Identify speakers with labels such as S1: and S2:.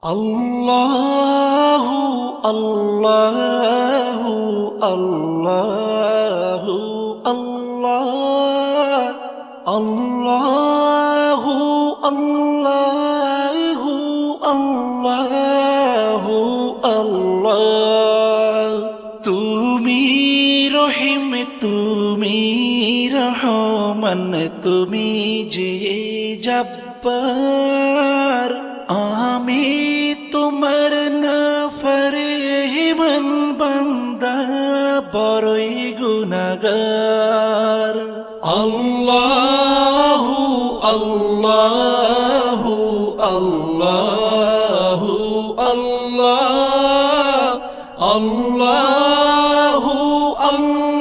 S1: আল্লাহু আল্লাহু আল্লাহু আল্লাহ আল্লাহু আল্লাহু আল্লাহু আল্লাহ। তুমি রহিম, তুমি রহমান, তুমি যে জব্বার, আমি তোমার নাফরমান বান্দা, বড়ই গুনাহগার। আল্লাহু আল্লাহু আল্লাহু আল্লাহ আল্লাহু আল্লাহ